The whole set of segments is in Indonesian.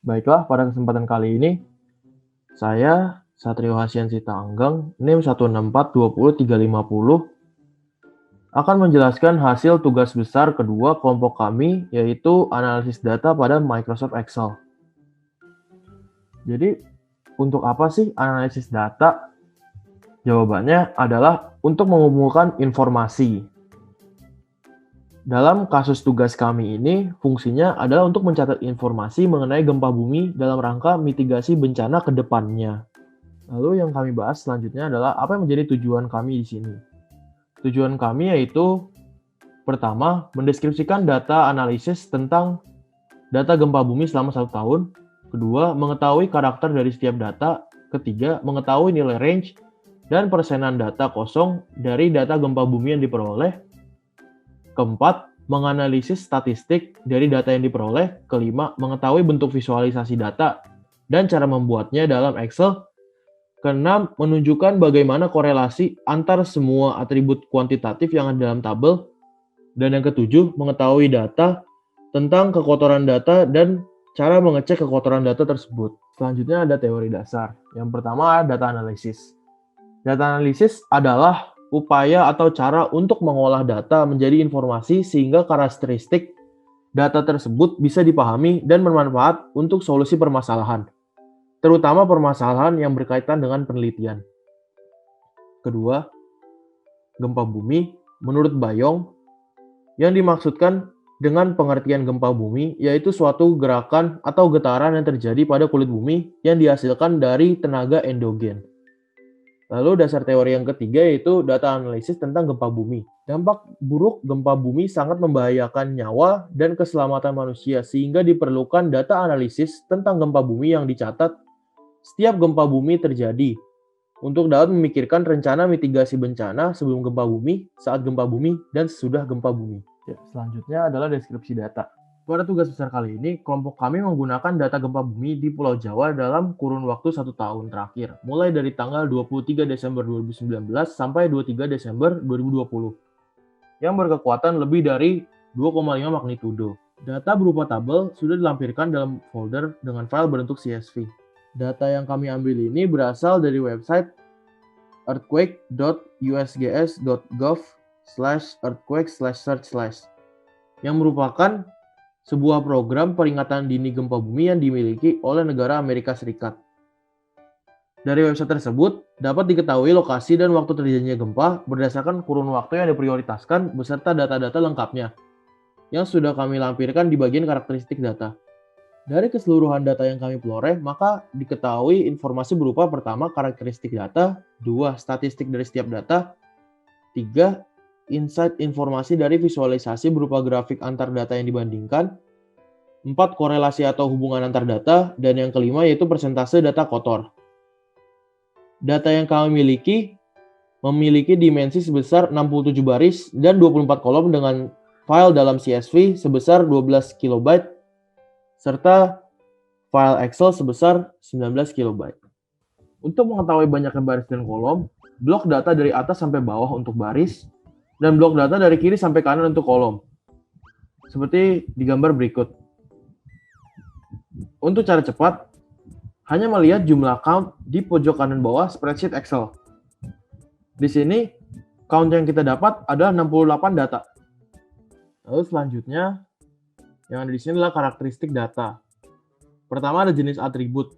Baiklah, pada kesempatan kali ini, saya, Satrio Hasyan Sitaanggang, NIM 164203050, akan menjelaskan hasil tugas besar kedua kelompok kami, yaitu analisis data pada Microsoft Excel. Jadi, untuk apa sih analisis data? Jawabannya adalah untuk mengumpulkan informasi. Dalam kasus tugas kami ini, fungsinya adalah untuk mencatat informasi mengenai gempa bumi dalam rangka mitigasi bencana ke depannya. Lalu yang kami bahas selanjutnya adalah apa yang menjadi tujuan kami di sini. Tujuan kami yaitu pertama, mendeskripsikan data analisis tentang data gempa bumi selama 1 tahun. Kedua, mengetahui karakter dari setiap data. Ketiga, mengetahui nilai range dan persenan data kosong dari data gempa bumi yang diperoleh. Keempat, menganalisis statistik dari data yang diperoleh. Kelima, mengetahui bentuk visualisasi data dan cara membuatnya dalam Excel. Keenam, menunjukkan bagaimana korelasi antar semua atribut kuantitatif yang ada dalam tabel. Dan yang ketujuh, mengetahui data tentang kekotoran data dan cara mengecek kekotoran data tersebut. Selanjutnya ada teori dasar. Yang pertama, data analisis. Data analisis adalah upaya atau cara untuk mengolah data menjadi informasi sehingga karakteristik data tersebut bisa dipahami dan bermanfaat untuk solusi permasalahan, terutama permasalahan yang berkaitan dengan penelitian. Kedua, gempa bumi menurut Bayong, yang dimaksudkan dengan pengertian gempa bumi yaitu suatu gerakan atau getaran yang terjadi pada kulit bumi yang dihasilkan dari tenaga endogen. Lalu dasar teori yang ketiga yaitu data analisis tentang gempa bumi. Dampak buruk gempa bumi sangat membahayakan nyawa dan keselamatan manusia sehingga diperlukan data analisis tentang gempa bumi yang dicatat setiap gempa bumi terjadi untuk dapat memikirkan rencana mitigasi bencana sebelum gempa bumi, saat gempa bumi, dan sesudah gempa bumi. Ya, selanjutnya adalah deskripsi data. Pada tugas besar kali ini, kelompok kami menggunakan data gempa bumi di Pulau Jawa dalam kurun waktu 1 tahun terakhir, mulai dari tanggal 23 Desember 2019 sampai 23 Desember 2020, yang berkekuatan lebih dari 2,5 magnitudo. Data berupa tabel sudah dilampirkan dalam folder dengan file berbentuk CSV. Data yang kami ambil ini berasal dari website earthquake.usgs.gov/earthquake/search/ yang merupakan sebuah program peringatan dini gempa bumi yang dimiliki oleh negara Amerika Serikat. Dari website tersebut, dapat diketahui lokasi dan waktu terjadinya gempa berdasarkan kurun waktu yang diprioritaskan beserta data-data lengkapnya, yang sudah kami lampirkan di bagian karakteristik data. Dari keseluruhan data yang kami peroleh, maka diketahui informasi berupa pertama, karakteristik data, 2, statistik dari setiap data, 3, insight informasi dari visualisasi berupa grafik antar data yang dibandingkan, 4, korelasi atau hubungan antar data, dan yang kelima yaitu persentase data kotor. Data yang kami memiliki dimensi sebesar 67 baris dan 24 kolom dengan file dalam CSV sebesar 12 KB, serta file Excel sebesar 19 KB. Untuk mengetahui banyaknya baris dan kolom, blok data dari atas sampai bawah untuk baris, dan blok data dari kiri sampai kanan untuk kolom. Seperti di gambar berikut. Untuk cara cepat, hanya melihat jumlah count di pojok kanan bawah spreadsheet Excel. Di sini, count yang kita dapat adalah 68 data. Lalu selanjutnya, yang ada di sini adalah karakteristik data. Pertama ada jenis atribut.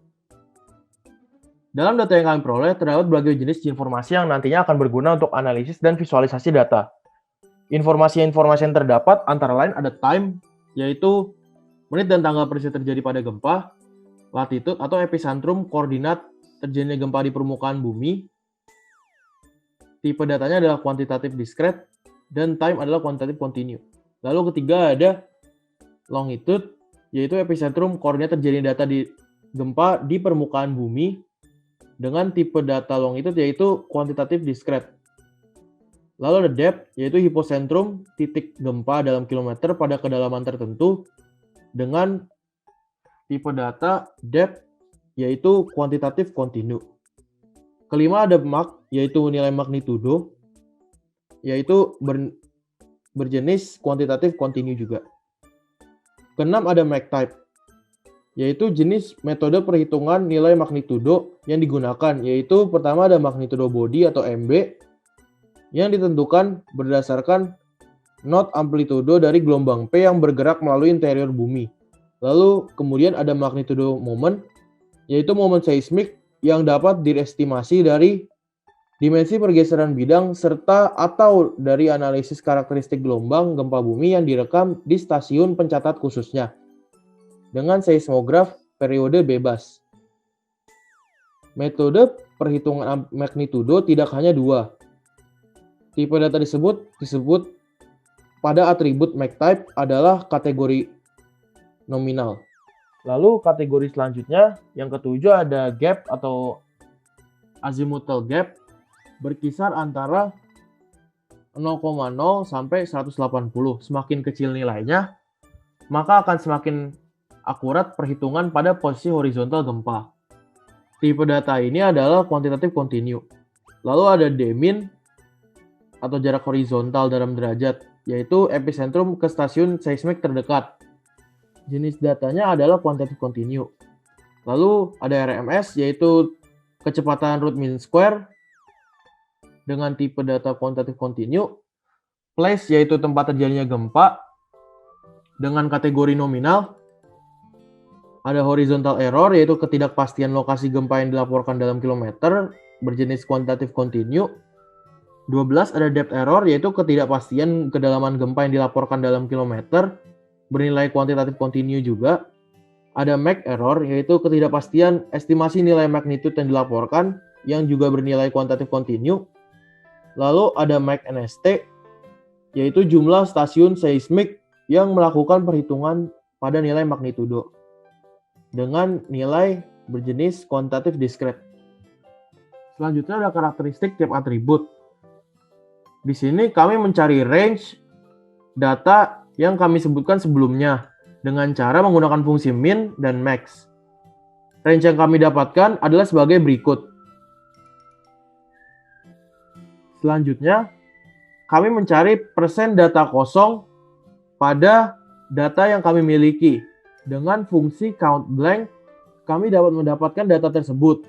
Dalam data yang kami peroleh, terdapat berbagai jenis informasi yang nantinya akan berguna untuk analisis dan visualisasi data. Informasi-informasi yang terdapat antara lain ada time, yaitu menit dan tanggal peristiwa terjadi pada gempa, latitude atau epicentrum koordinat terjadinya gempa di permukaan bumi, tipe datanya adalah kuantitatif discrete, dan time adalah kuantitatif continue. Lalu ketiga ada longitude, yaitu epicentrum koordinat terjadinya data di gempa di permukaan bumi, dengan tipe data longitude yaitu kuantitatif discrete. Lalu ada depth, yaitu hipocentrum titik gempa dalam kilometer pada kedalaman tertentu, dengan tipe data depth yaitu kuantitatif kontinu. Kelima ada Mach, yaitu nilai magnitudo, yaitu berjenis kuantitatif kontinu juga. Keenam ada Mach type, yaitu jenis metode perhitungan nilai magnitudo yang digunakan, yaitu pertama ada magnitudo body atau MB yang ditentukan berdasarkan node amplitudo dari gelombang P yang bergerak melalui interior bumi. Lalu kemudian ada magnitudo moment, yaitu momen seismik yang dapat diestimasi dari dimensi pergeseran bidang serta atau dari analisis karakteristik gelombang gempa bumi yang direkam di stasiun pencatat khususnya dengan seismograf periode bebas. Metode perhitungan magnitudo tidak hanya dua. Tipe data disebut pada atribut MACtype adalah kategori nominal. Lalu kategori selanjutnya yang ketujuh ada gap atau azimuthal gap berkisar antara 0,0 sampai 180. Semakin kecil nilainya, maka akan semakin akurat perhitungan pada posisi horizontal gempa. Tipe data ini adalah kuantitatif kontinu. Lalu ada dmin atau jarak horizontal dalam derajat, yaitu epicentrum ke stasiun seismik terdekat. Jenis datanya adalah kuantitatif kontinu. Lalu ada RMS, yaitu kecepatan root mean square dengan tipe data kuantitatif kontinu. Place, yaitu tempat terjadinya gempa dengan kategori nominal. Ada horizontal error, yaitu ketidakpastian lokasi gempa yang dilaporkan dalam kilometer berjenis kuantitatif kontinu. 12 ada depth error, yaitu ketidakpastian kedalaman gempa yang dilaporkan dalam kilometer bernilai kuantitatif kontinu juga. Ada MAC error, yaitu ketidakpastian estimasi nilai magnitude yang dilaporkan yang juga bernilai kuantitatif kontinu. Lalu ada MAC NST, yaitu jumlah stasiun seismik yang melakukan perhitungan pada nilai magnitudo dengan nilai berjenis kuantitatif discrete. Selanjutnya ada karakteristik tiap atribut. Di sini kami mencari range data yang kami sebutkan sebelumnya dengan cara menggunakan fungsi min dan max. Range yang kami dapatkan adalah sebagai berikut. Selanjutnya, kami mencari persen data kosong pada data yang kami miliki. Dengan fungsi count blank, kami dapat mendapatkan data tersebut.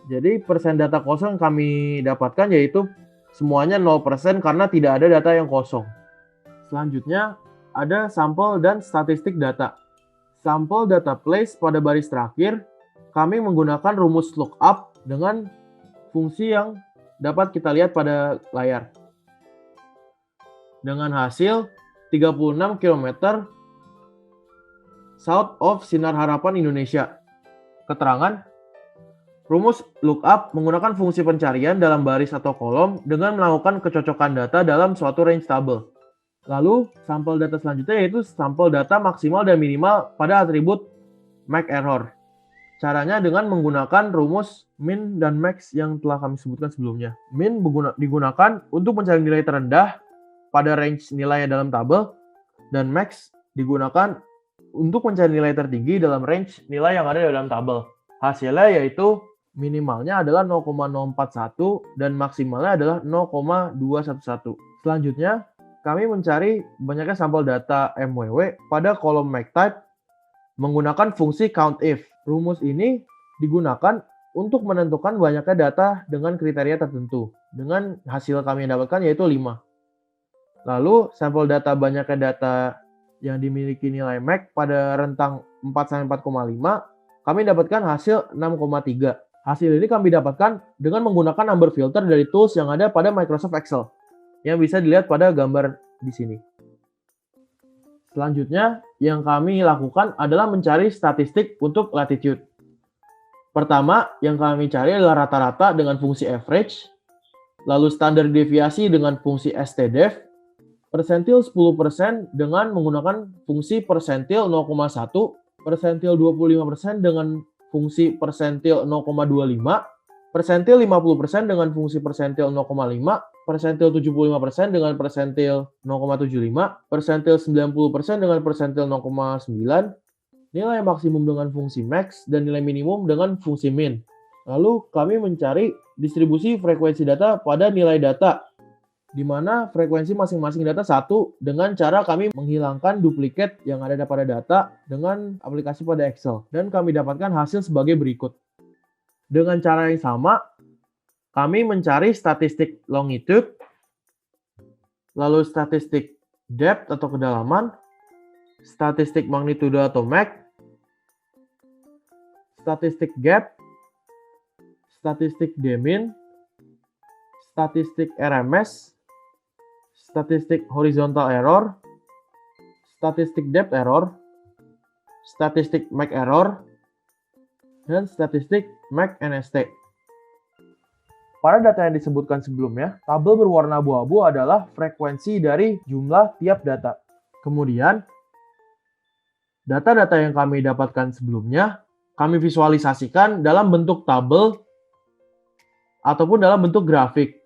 Jadi, persen data kosong yang kami dapatkan yaitu semuanya 0% karena tidak ada data yang kosong. Selanjutnya, ada sampel dan statistik data. Sampel data place pada baris terakhir, kami menggunakan rumus lookup dengan fungsi yang dapat kita lihat pada layar. Dengan hasil 36 km south of Sinar Harapan Indonesia. Keterangan, rumus lookup menggunakan fungsi pencarian dalam baris atau kolom dengan melakukan kecocokan data dalam suatu range table. Lalu, sampel data selanjutnya yaitu sampel data maksimal dan minimal pada atribut MAC error. Caranya dengan menggunakan rumus min dan max yang telah kami sebutkan sebelumnya. Min digunakan untuk mencari nilai terendah pada range nilai dalam tabel, dan max digunakan untuk mencari nilai tertinggi dalam range nilai yang ada dalam tabel. Hasilnya yaitu minimalnya adalah 0,041 dan maksimalnya adalah 0,211. Selanjutnya, kami mencari banyaknya sampel data MWW pada kolom MACtype menggunakan fungsi COUNTIF. Rumus ini digunakan untuk menentukan banyaknya data dengan kriteria tertentu. Dengan hasil kami yang dapatkan yaitu 5. Lalu, sampel data banyaknya data yang dimiliki nilai MAC pada rentang 4-4,5, kami dapatkan hasil 6,3. Hasil ini kami dapatkan dengan menggunakan number filter dari tools yang ada pada Microsoft Excel, yang bisa dilihat pada gambar di sini. Selanjutnya, yang kami lakukan adalah mencari statistik untuk latitude. Pertama, yang kami cari adalah rata-rata dengan fungsi average, lalu standar deviasi dengan fungsi stdef, persentil 10% dengan menggunakan fungsi persentil 0,1, persentil 25% dengan fungsi persentil 0,25, persentil 50% dengan fungsi persentil 0,5, persentil 75% dengan persentil 0,75, persentil 90% dengan persentil 0,9, nilai maksimum dengan fungsi max, dan nilai minimum dengan fungsi min. Lalu kami mencari distribusi frekuensi data pada nilai data di mana frekuensi masing-masing data satu dengan cara kami menghilangkan duplikat yang ada pada data dengan aplikasi pada Excel. Dan kami dapatkan hasil sebagai berikut. Dengan cara yang sama, kami mencari statistik longitude, lalu statistik depth atau kedalaman, statistik magnitudo atau mag, statistik gap, statistik demin, statistik RMS, statistik horizontal error, statistik depth error, statistik MAC error, dan statistik MAC NST. Pada data yang disebutkan sebelumnya, tabel berwarna abu-abu adalah frekuensi dari jumlah tiap data. Kemudian, data-data yang kami dapatkan sebelumnya, kami visualisasikan dalam bentuk tabel ataupun dalam bentuk grafik.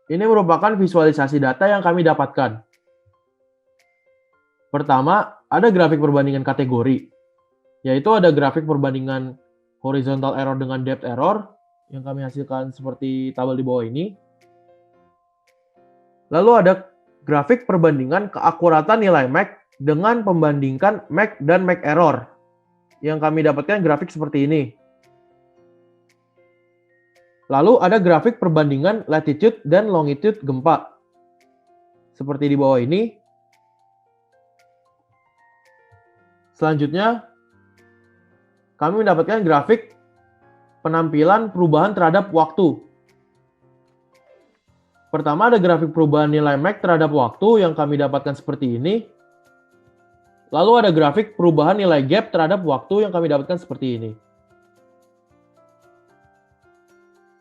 Ini merupakan visualisasi data yang kami dapatkan. Pertama, ada grafik perbandingan kategori, yaitu ada grafik perbandingan horizontal error dengan depth error, yang kami hasilkan seperti tabel di bawah ini. Lalu ada grafik perbandingan keakuratan nilai MAC dengan pembandingkan MAC dan MAC error, yang kami dapatkan grafik seperti ini. Lalu ada grafik perbandingan latitude dan longitude gempa. Seperti di bawah ini. Selanjutnya, kami mendapatkan grafik penampilan perubahan terhadap waktu. Pertama ada grafik perubahan nilai MAC terhadap waktu yang kami dapatkan seperti ini. Lalu ada grafik perubahan nilai gap terhadap waktu yang kami dapatkan seperti ini.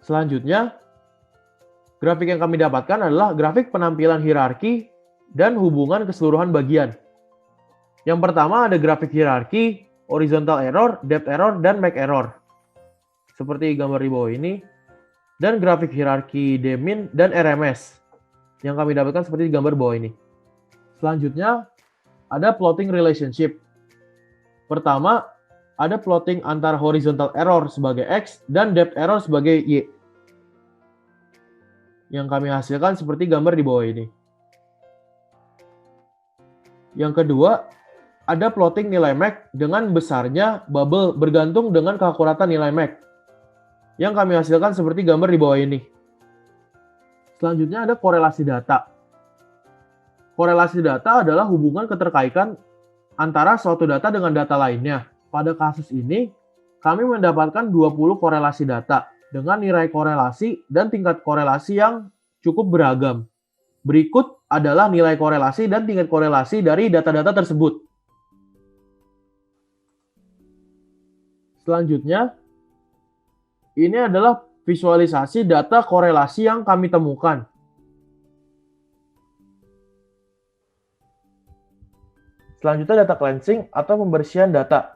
Selanjutnya, grafik yang kami dapatkan adalah grafik penampilan hierarki dan hubungan keseluruhan bagian. Yang pertama ada grafik hierarki, horizontal error, depth error, dan MAC error. Seperti gambar di bawah ini. Dan grafik hierarki demin dan RMS. Yang kami dapatkan seperti gambar bawah ini. Selanjutnya, ada plotting relationship. Pertama, ada plotting antara horizontal error sebagai X dan depth error sebagai Y. Yang kami hasilkan seperti gambar di bawah ini. Yang kedua, ada plotting nilai MAC dengan besarnya bubble bergantung dengan keakuratan nilai MAC. Yang kami hasilkan seperti gambar di bawah ini. Selanjutnya ada korelasi data. Korelasi data adalah hubungan keterkaitan antara suatu data dengan data lainnya. Pada kasus ini, kami mendapatkan 20 korelasi data dengan nilai korelasi dan tingkat korelasi yang cukup beragam. Berikut adalah nilai korelasi dan tingkat korelasi dari data-data tersebut. Selanjutnya, ini adalah visualisasi data korelasi yang kami temukan. Selanjutnya data cleansing atau pembersihan data.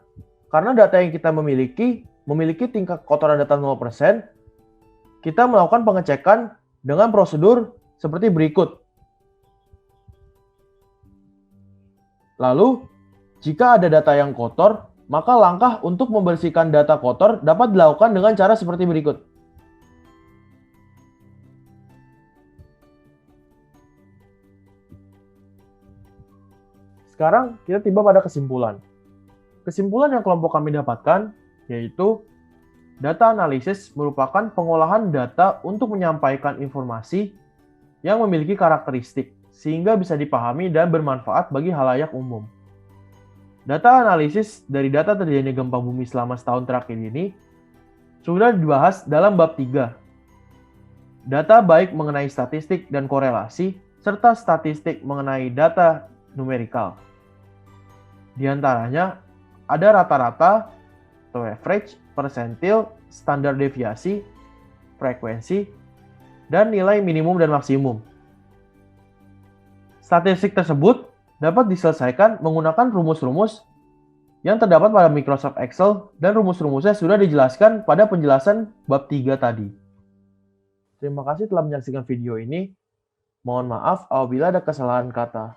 Karena data yang kita memiliki tingkat kotoran data 0%, kita melakukan pengecekan dengan prosedur seperti berikut. Lalu, jika ada data yang kotor, maka langkah untuk membersihkan data kotor dapat dilakukan dengan cara seperti berikut. Sekarang kita tiba pada kesimpulan. Kesimpulan yang kelompok kami dapatkan yaitu data analisis merupakan pengolahan data untuk menyampaikan informasi yang memiliki karakteristik sehingga bisa dipahami dan bermanfaat bagi halayak umum. Data analisis dari data terjadinya gempa bumi selama setahun terakhir ini sudah dibahas dalam bab 3. Data baik mengenai statistik dan korelasi serta statistik mengenai data numerikal. Di antaranya ada rata-rata atau average, persentil, standar deviasi, frekuensi, dan nilai minimum dan maksimum. Statistik tersebut dapat diselesaikan menggunakan rumus-rumus yang terdapat pada Microsoft Excel dan rumus-rumusnya sudah dijelaskan pada penjelasan bab 3 tadi. Terima kasih telah menyaksikan video ini. Mohon maaf apabila ada kesalahan kata.